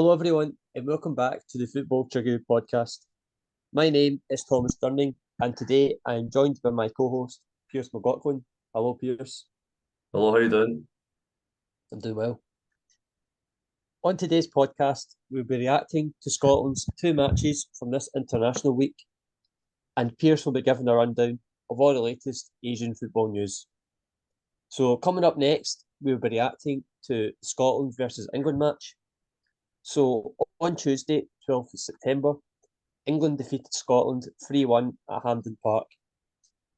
Hello, everyone, and welcome back to the Football Chuggu Podcast. My name is Thomas Durning, and today I am joined by my co-host, Pearse McLaughlin. Hello, Pearse. Hello, how you doing? I'm doing well. On today's podcast, we'll be reacting to Scotland's two matches from this international week, and Pearse will be giving a rundown of all the latest Asian football news. So, coming up next, we'll be reacting to Scotland versus England match. So, on Tuesday, 12th of September, England defeated Scotland 3-1 at Hampden Park.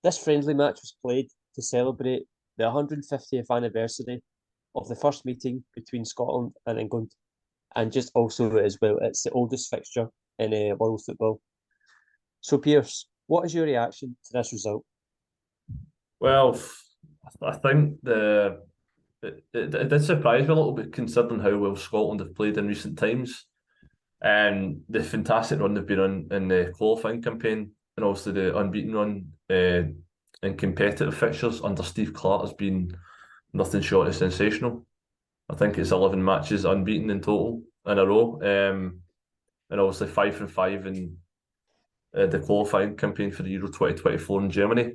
This friendly match was played to celebrate the 150th anniversary of the first meeting between Scotland and England, and just also as well, it's the oldest fixture in world football. So, Pearse, what is your reaction to this result? Well, I think it did surprise me a little bit considering how well Scotland have played in recent times and the fantastic run they've been on in the qualifying campaign and also the unbeaten run in competitive fixtures under Steve Clarke has been nothing short of sensational. I think it's 11 matches unbeaten in total in a row, and obviously 5-5 in the qualifying campaign for the Euro 2024 in Germany.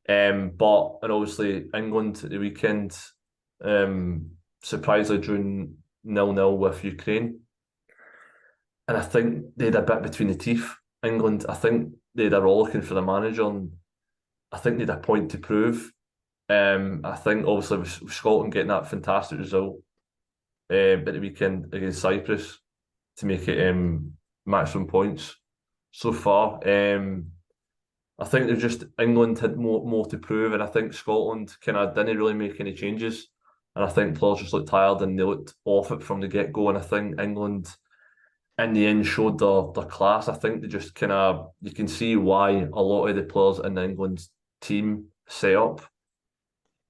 And obviously England at the weekend surprisingly drew 0-0 with Ukraine. And I think they had a bit between the teeth. England, I think they were all looking for the manager, and I think they had a point to prove. I think obviously with Scotland getting that fantastic result at the weekend against Cyprus to make it maximum points so far. I think they're just England had more to prove, and I think Scotland kind of didn't really make any changes. And I think players just looked tired and they looked off it from the get go. And I think England, in the end, showed their class. I think they just kind of you can see why a lot of the players in the England's team set up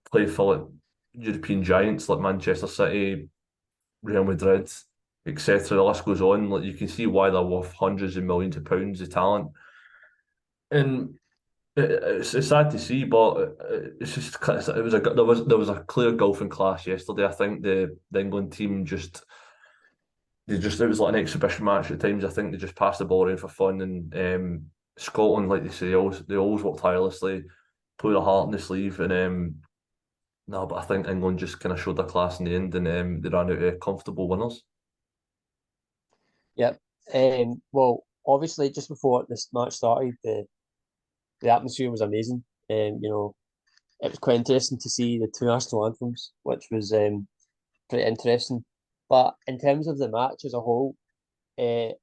play for like European giants like Manchester City, Real Madrid, etc. The list goes on. Like you can see why they're worth hundreds of millions of pounds of talent. And it's sad to see, but it's just it was there was a clear golfing class yesterday. I think the England team it was like an exhibition match at times. I think they just passed the ball around for fun, and Scotland, like they say, they always work tirelessly, put their heart in the sleeve, and no, but I think England just kind of showed their class in the end, and they ran out of comfortable winners. Yep. Well, obviously, just before this match started, the atmosphere was amazing. It was quite interesting to see the two national anthems, which was pretty interesting. But in terms of the match as a whole, uh,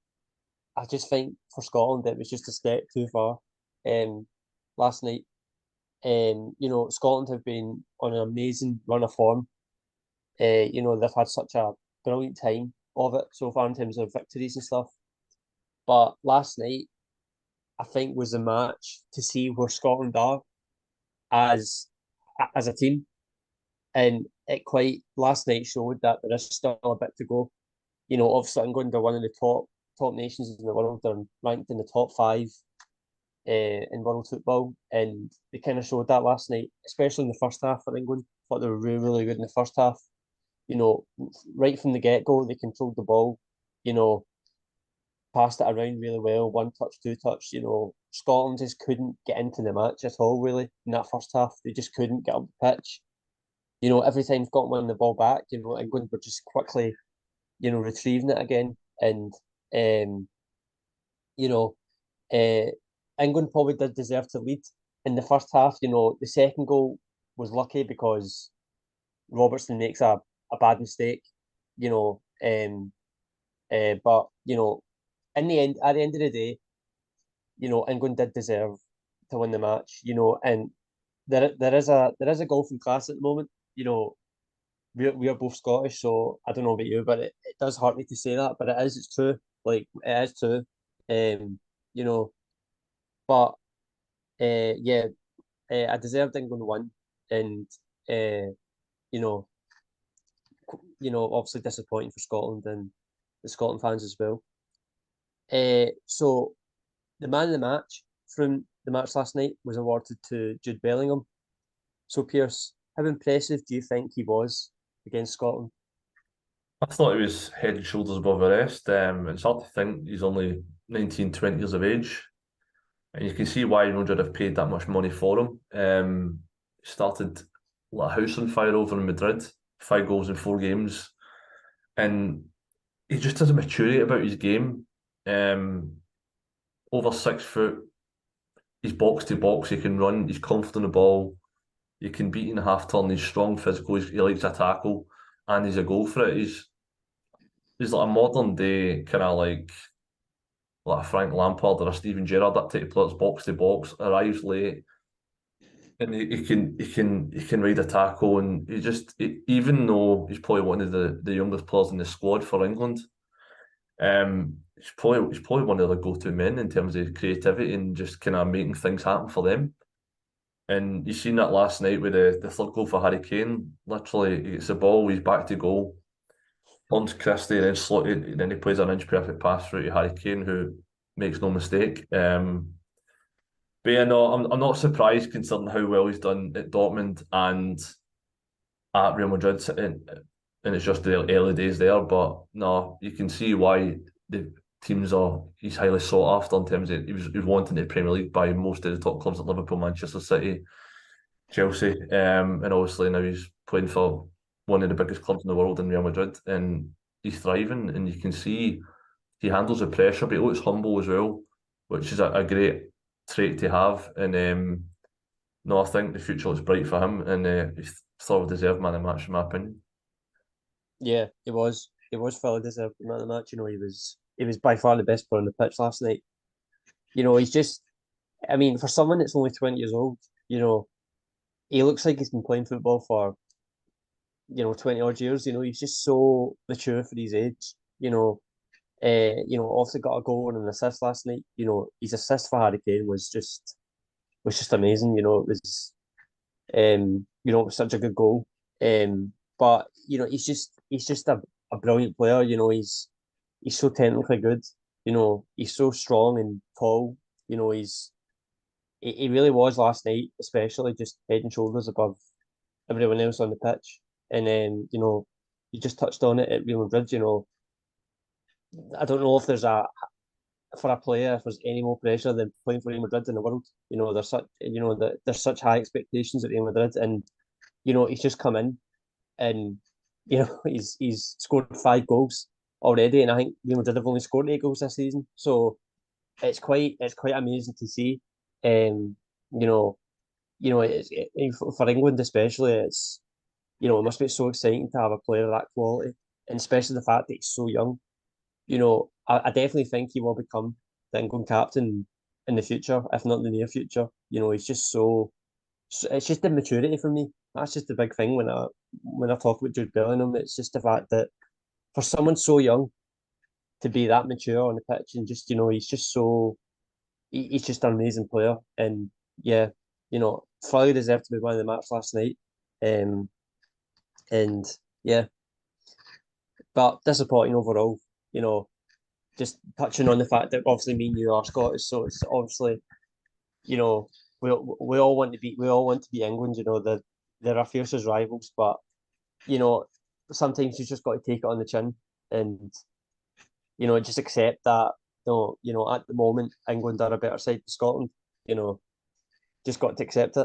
I just think for Scotland it was just a step too far. Last night, Scotland have been on an amazing run of form. They've had such a brilliant time of it so far in terms of victories and stuff. But last night, I think was the match to see where Scotland are as as a team, and it quite last night showed that there is still a bit to go. Obviously England are one of the top nations in the world. They're ranked in the top five in world football, and they kind of showed that last night, especially in the first half for England. Thought they were really, really good in the first half. You know, right from the get go, they controlled the ball. You know, passed it around really well, one touch, two touch. Scotland just couldn't get into the match at all, really, in that first half. They just couldn't get up the pitch. Every time Scotland won the ball back, England were just quickly, retrieving it again. And, you know, uh, England probably did deserve to lead in the first half. The second goal was lucky because Robertson makes a bad mistake, you know, but, in the end, at the end of the day, England did deserve to win the match, and there is a golfing class at the moment. We are both Scottish, so I don't know about you, but it does hurt me to say that, but it's true. Like it is true. Um, you know, but yeah, I deserved England won, and uh, you know, obviously disappointing for Scotland and the Scotland fans as well. So the man of the match from the match last night was awarded to Jude Bellingham. So Pearse, how impressive do you think he was against Scotland? I thought he was head and shoulders above the rest. It's hard to think he's only 19, 20 years of age. And you can see why Real Madrid have paid that much money for him. He started like a house on fire over in Madrid, 5 goals in 4 games. And he just has a maturity about his game. Over 6 foot, he's box to box, he can run, he's confident in the ball, he can beat in a half turn, he's strong physical, he likes a tackle, and he's a goal for it. He's like a modern day kind of like a Frank Lampard or a Steven Gerrard, that type of player that's box to box, arrives late, and he can ride a tackle, and even though he's probably one of the youngest players in the squad for England, he's probably one of the go-to men in terms of creativity and just kind of making things happen for them. And you seen that last night with the third goal for Harry Kane. Literally, he gets the ball, he's back to goal, turns Christie, and then he plays an inch perfect pass through to Harry Kane, who makes no mistake. But yeah, no, I'm not surprised considering how well he's done at Dortmund and at Real Madrid, and it's just the early days there. But no, you can see why the teams he's highly sought after in terms of he was wanted in the Premier League by most of the top clubs at Liverpool, Manchester City, Chelsea, and obviously now he's playing for one of the biggest clubs in the world in Real Madrid, and he's thriving, and you can see he handles the pressure, but he looks humble as well, which is a great trait to have. And no, I think the future looks bright for him, and he's thoroughly deserved man of the match, in my opinion. Yeah, he was. He was fully deserved man of the match. He was by far the best player on the pitch last night. He's just. I mean, for someone that's only 20 years old, he looks like he's been playing football for 20 odd years. He's just so mature for his age. Also got a goal and an assist last night. His assist for Harry Kane was just amazing. It was such a good goal. But he's just a brilliant player. He's so technically good. He's so strong and tall. He really was last night, especially just head and shoulders above everyone else on the pitch. And then, you just touched on it at Real Madrid. I don't know if there's for a player, if there's any more pressure than playing for Real Madrid in the world. There's such high expectations at Real Madrid, and he's just come in, and he's scored 5 goals already, and I think Real Madrid have only scored 8 goals this season. So it's quite amazing to see. Um, you know, for England especially, it must be so exciting to have a player of that quality, and especially the fact that he's so young. I definitely think he will become the England captain in the future, if not the near future. He's just it's just the maturity for me. That's just the big thing when I talk about Jude Bellingham. It's just the fact that for someone so young to be that mature on the pitch, and just he's just an amazing player. And yeah, fully deserved to be one of the match last night. Um, and yeah, but disappointing overall. Just touching on the fact that obviously me and you are Scottish, so it's obviously you know we all want to be England. They're our fiercest rivals, but you know sometimes you just got to take it on the chin and just accept that. At the moment England are a better side to Scotland. You know, just got to accept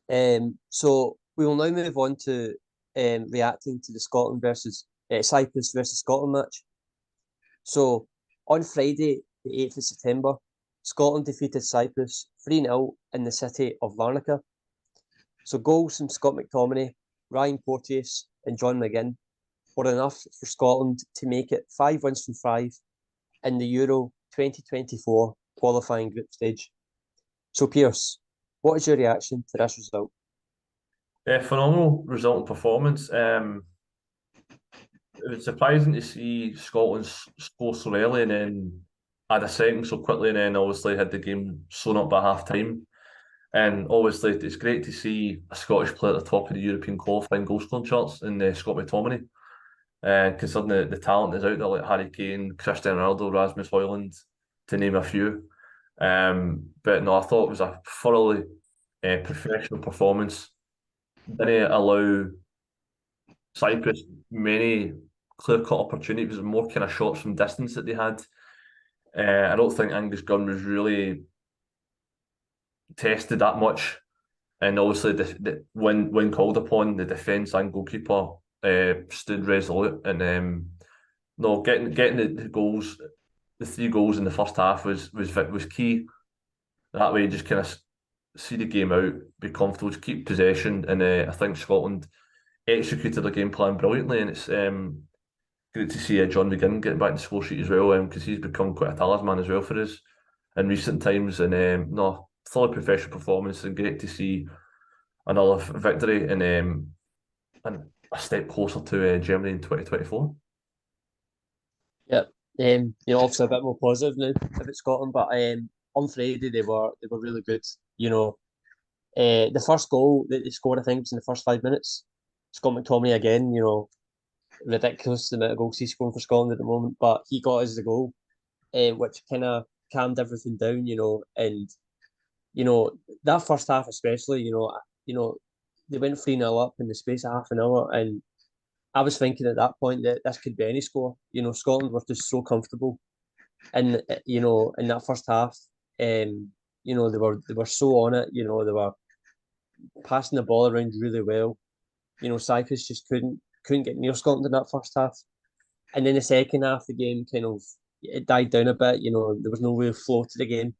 it. So we will now move on to reacting to the Scotland versus Cyprus versus Scotland match. So on Friday, the 8th of September, Scotland defeated Cyprus 3-0 in the city of Larnaca. So goals from Scott McTominay, Ryan Porteous, and John McGinn were enough for Scotland to make it 5 wins from 5 in the Euro 2024 qualifying group stage. So Pearse, what is your reaction to this result? Phenomenal result and performance. It was surprising to see Scotland score so early and then add a second so quickly, and then obviously had the game sewn up by half time. And obviously, it's great to see a Scottish player at the top of the European qualifying goal scoring charts in Scott McTominay. Considering the talent is out there like Harry Kane, Cristiano Ronaldo, Rasmus Højlund, to name a few. But no, I thought it was a thoroughly professional performance. Didn't allow Cyprus, many clear-cut opportunities, more kind of shots from distance that they had. I don't think Angus Gunn was really tested that much. And obviously, when called upon, the defence and goalkeeper stood resolute. And no, getting the goals, the 3 goals in the first half was key. That way, just kind of see the game out, be comfortable, just keep possession. And I think Scotland executed their game plan brilliantly. And it's great to see John McGinn getting back to the score sheet as well, because he's become quite a talisman as well for us in recent times. And no, thoroughly professional performance, and great to see another victory and a step closer to Germany in 2024. Yeah, obviously a bit more positive now about Scotland, but on Friday they were really good. The first goal that they scored, I think, was in the first 5 minutes. Scott McTominay again, ridiculous the amount of goals he's scoring for Scotland at the moment, but he got us the goal, which kind of calmed everything down, and that first half especially, they went 3-0 up in the space of half an hour, and I was thinking at that point that this could be any score. Scotland were just so comfortable, and in that first half, they were so on it. They were passing the ball around really well. Cyprus just couldn't get near Scotland in that first half, and then the second half, the game kind of it died down a bit. There was no real flow to the game.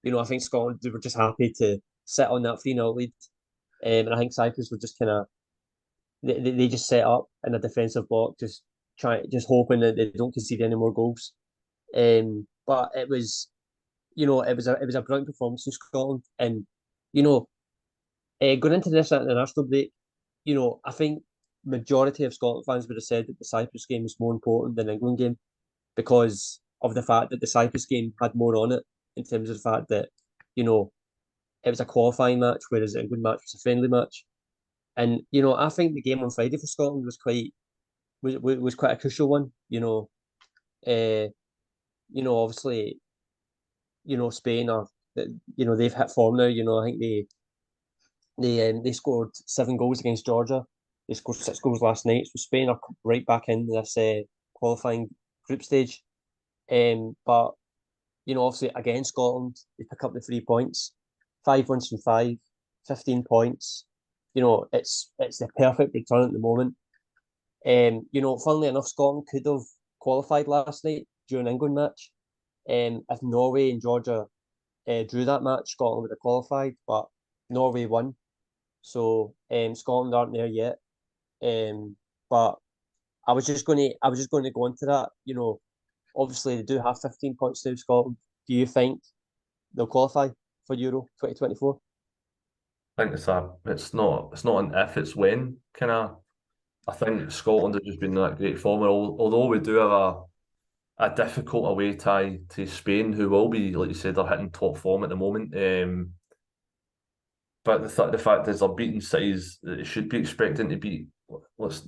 I think Scotland, they were just happy to sit on that 3-0 lead, and I think Cyprus were just kind of they just set up in a defensive block, just hoping that they don't concede any more goals. But it was, it was a brilliant performance in Scotland, and you know, going into this international break, I think majority of Scotland fans would have said that the Cyprus game was more important than the England game because of the fact that the Cyprus game had more on it in terms of the fact that it was a qualifying match, whereas the England match was a friendly match. And I think the game on Friday for Scotland was quite a crucial one. Uh, obviously, Spain are, they've hit form now. I think they scored 7 goals against Georgia. They scored 6 goals last night. So Spain are right back in this qualifying group stage. But obviously against Scotland, they pick up the 3 points, 5 wins from 5, 15 points. It's the perfect return at the moment. Funnily enough, Scotland could have qualified last night during England match. If Norway and Georgia drew that match, Scotland would have qualified, but Norway won. So Scotland aren't there yet. But I was just going to go into that. Obviously they do have 15 points now, Scotland. Do you think they'll qualify for Euro 2024? I think it's not an if, it's when kind of. I think Scotland have just been in that great form. Although we do have a difficult away tie to Spain, who will be, like you said, they're hitting top form at the moment. But the fact is they're beating cities that they should be expecting to beat. Let's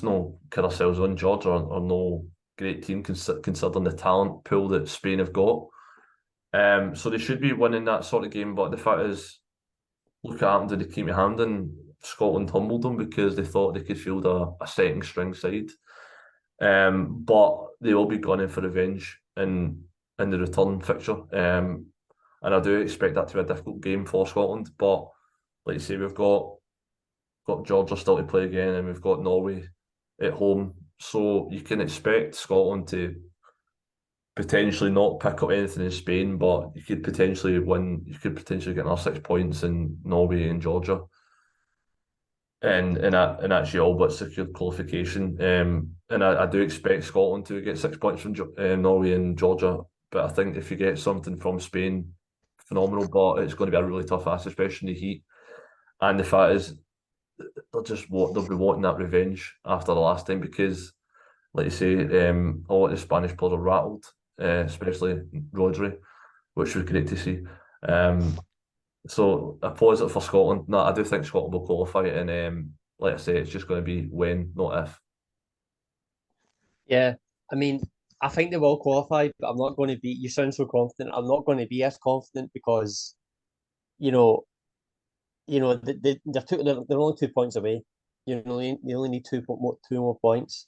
not kid ourselves on. Georgia or no great team considering the talent pool that Spain have got. So they should be winning that sort of game. But the fact is, look what happened to the team at hand, and Scotland humbled them because they thought they could field a second string side. But they will be gunning for revenge in the return fixture. And I do expect that to be a difficult game for Scotland. But like you say, we've got Georgia still to play again, and we've got Norway at home. So you can expect Scotland to potentially not pick up anything in Spain, but you could potentially win. You could potentially get another 6 points in Norway and Georgia, and actually all but secured qualification. And I do expect Scotland to get 6 points from Norway and Georgia, but I think if you get something from Spain, phenomenal. But it's going to be a really tough ask, especially in the heat. And the fact is, they'll be wanting that revenge after the last time because, like you say, a lot of the Spanish players are rattled, especially Rodri, which was great to see. So a positive for Scotland. No, I do think Scotland will qualify, and like I say, it's just going to be when, not if. Yeah, I mean, I think they will qualify, but I'm not going to be. You sound so confident. I'm not going to be as confident because you know, they're only 2 points away. they only need two more points.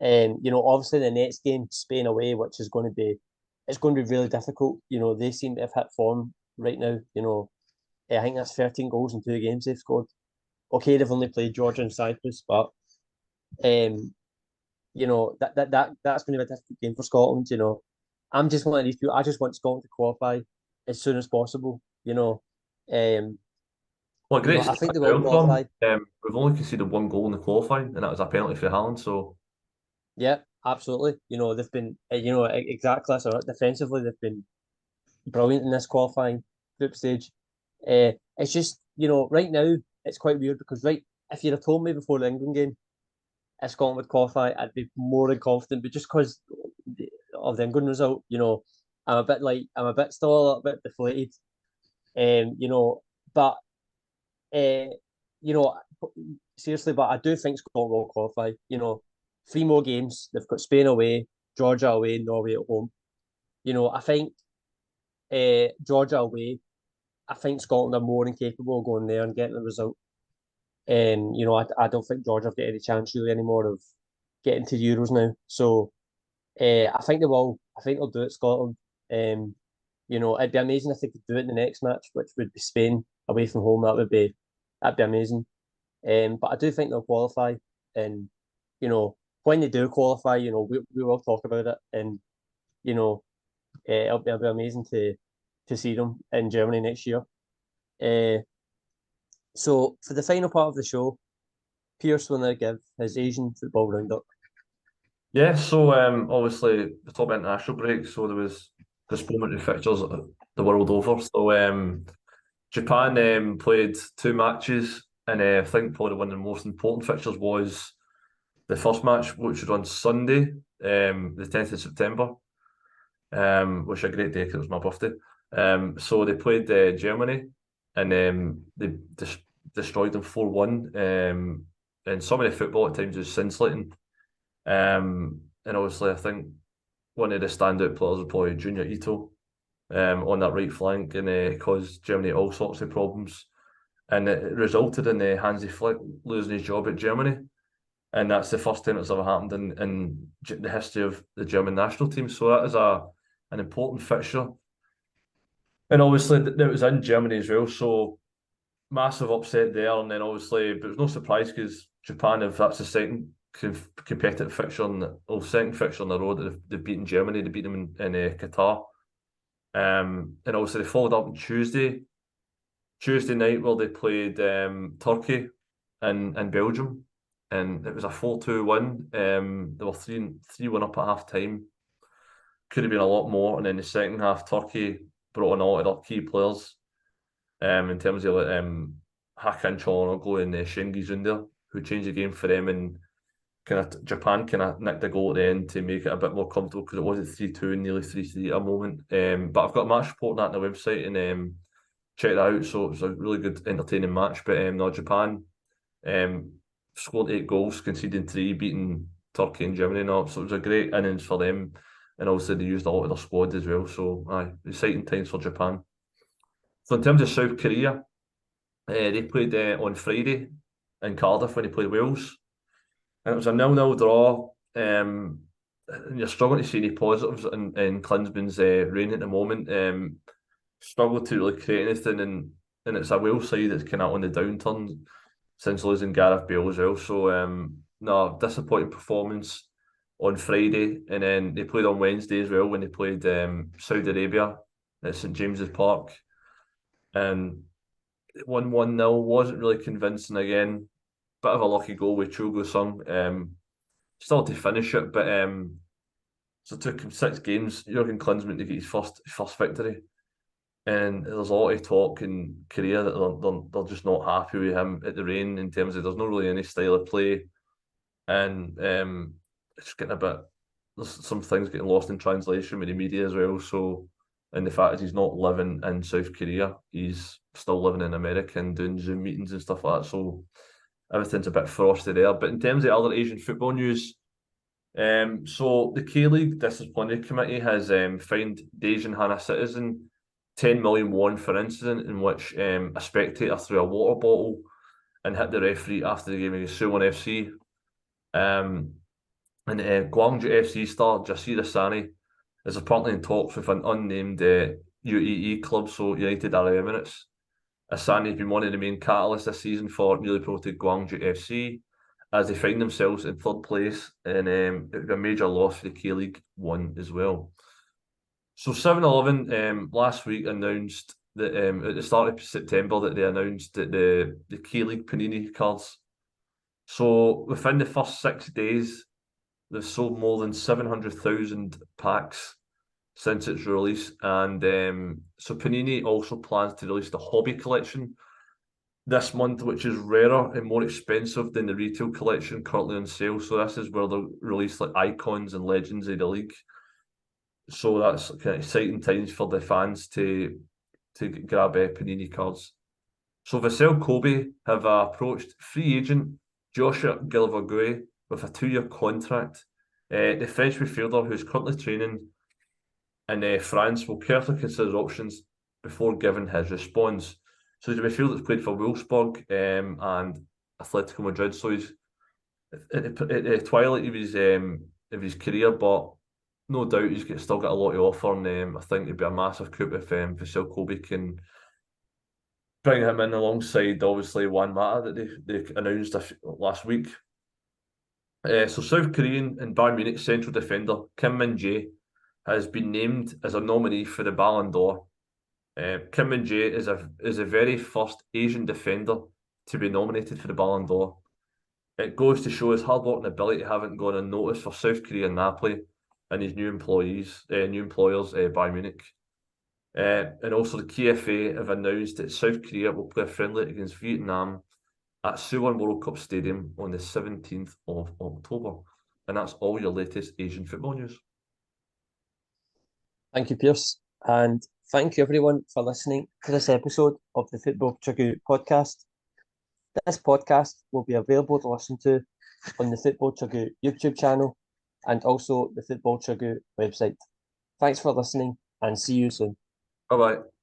Obviously the next game, Spain away, which is going to be it's going to be really difficult. They seem to have hit form right now. I think that's 13 goals in 2 games they've scored. Okay, they've only played Georgia and Cyprus, but that's going to be a difficult game for Scotland. I'm just one of these people. I just want Scotland to qualify as soon as possible. Um, Well, great I start think as they will well from. qualify. We've only conceded 1 goal in the qualifying, and that was a penalty for Haaland. So Yeah, absolutely. They've been, exactly. So defensively, they've been brilliant in this qualifying group stage. It's just, right now, it's quite weird because, right, if you'd have told me before the England game if Scotland would qualify, I'd be more than confident. But just because of the England result, I'm a bit still a little bit deflated. But, uh, you know, seriously, but I do think Scotland will qualify. 3 more games. They've got Spain away, Georgia away, Norway at home. I think Georgia away, I think Scotland are more than capable of going there and getting the result. And I don't think Georgia have got any chance really anymore of getting to Euros now. So I think they will. I think they'll do it, Scotland. It'd be amazing if they could do it in the next match, which would be Spain away from home. That'd be amazing. But I do think they'll qualify. And when they do qualify, we will talk about it. And it'll be amazing to see them in Germany next year. So for the final part of the show, Pearse will now give his Asian football roundup. yeah, so obviously the top international break, so there was postponement of fixtures the world over. So Japan played 2 matches, and I think probably one of the most important fixtures was the first match, which was on Sunday, the 10th of September, which was a great day because it was my birthday. So they played Germany, and they destroyed them 4-1. And some of the football at times was scintillating. And obviously, I think one of the standout players was probably Junior Ito on that right flank, and caused Germany all sorts of problems. And it resulted in Hansi Flick losing his job at Germany. And that's the first time it's ever happened in the history of the German national team. So that is an important fixture. And obviously, it was in Germany as well. So massive upset there. And then obviously, but it was no surprise because Japan that's the second competitive fixture second fixture in a row that they've beaten Germany. They beat them in Qatar. And obviously, they followed up on Tuesday night where they played Turkey and Belgium, and it was a 4-2 win. They were 3-1 up at half time. Could have been a lot more, and then the second half, Turkey brought on all of their key players. In terms of Hakan Çalhanoğlu and Şengiz Ünder, who changed the game for them, and Japan nicked a goal at the end to make it a bit more comfortable because it was at 3-2 and nearly 3-3 at a moment. But I've got a match report on that on the website, and check that out. So it was a really good, entertaining match. But no, Japan scored 8 goals, conceding 3, beating Turkey and Germany. No, so it was a great innings for them, and obviously they used a lot of their squad as well. So exciting times for Japan. So in terms of South Korea, they played on Friday in Cardiff when they played Wales, and it was a 0-0 draw. And you're struggling to see any positives in Klinsmann's reign at the moment. Struggled to really create anything, and it's a Wales side that's kind of on the downturn since losing Gareth Bale as well. So no, disappointing performance on Friday, and then they played on Wednesday as well when they played Saudi Arabia at St James's Park, and 1-0 wasn't really convincing again. Bit of a lucky goal with Chuggu Sung. Still to finish it, but so it took him 6 games, Jurgen Klinsmann, to get his first victory. And there's a lot of talk in Korea that they're just not happy with him at the reign in terms of there's not really any style of play, and it's getting a bit. There's some things getting lost in translation with the media as well. So, and the fact that he's not living in South Korea, he's still living in America and doing Zoom meetings and stuff like that. So everything's a bit frosty there. But in terms of other Asian football news, so the K-League Disciplinary Committee has fined Daejeon Han, a citizen, 10 million won for incident in which a spectator threw a water bottle and hit the referee after the game against Suwon FC. And Gwangju FC star Jasir Asani is apparently in talks with an unnamed UAE club, so United Arab Emirates. Asani has been one of the main catalysts this season for newly promoted Gwangju FC, as they find themselves in third place, and it would be a major loss for the K-League 1 as well. So 7-Eleven last week announced that at the start of September that they announced that the K-League Panini cards. So within the first 6 days, they've sold more than 700,000 packs since its release, and so Panini also plans to release the hobby collection this month, which is rarer and more expensive than the retail collection currently on sale. So this is where they'll release like icons and legends of the league. So that's kind of exciting times for the fans to grab Panini cards. So Vissel Kobe have approached free agent Joshua Gilvergue with a 2-year contract. The French midfielder, who's currently training in France, will carefully consider options before giving his response. So he's a midfielder that's played for Wolfsburg and Atletico Madrid. So he's at the twilight of his career, but no doubt he's still got a lot to offer. And I think it'd be a massive coup if Vissel Kobe can bring him in alongside, obviously, Juan Mata that they announced last week. So South Korean and Bayern Munich central defender Kim Min-Jae has been named as a nominee for the Ballon d'Or. Kim Min-Jae is the very first Asian defender to be nominated for the Ballon d'Or. It goes to show his hard work and ability haven't gone unnoticed for South Korea and Napoli and his new employers, Bayern Munich. And also the KFA have announced that South Korea will play a friendly against Vietnam at Suwon World Cup Stadium on the 17th of October. And that's all your latest Asian football news. Thank you, Pearse. And thank you, everyone, for listening to this episode of the Football Chuggu Podcast. This podcast will be available to listen to on the Football Chuggu YouTube channel and also the Football Chuggu website. Thanks for listening and see you soon. Bye-bye.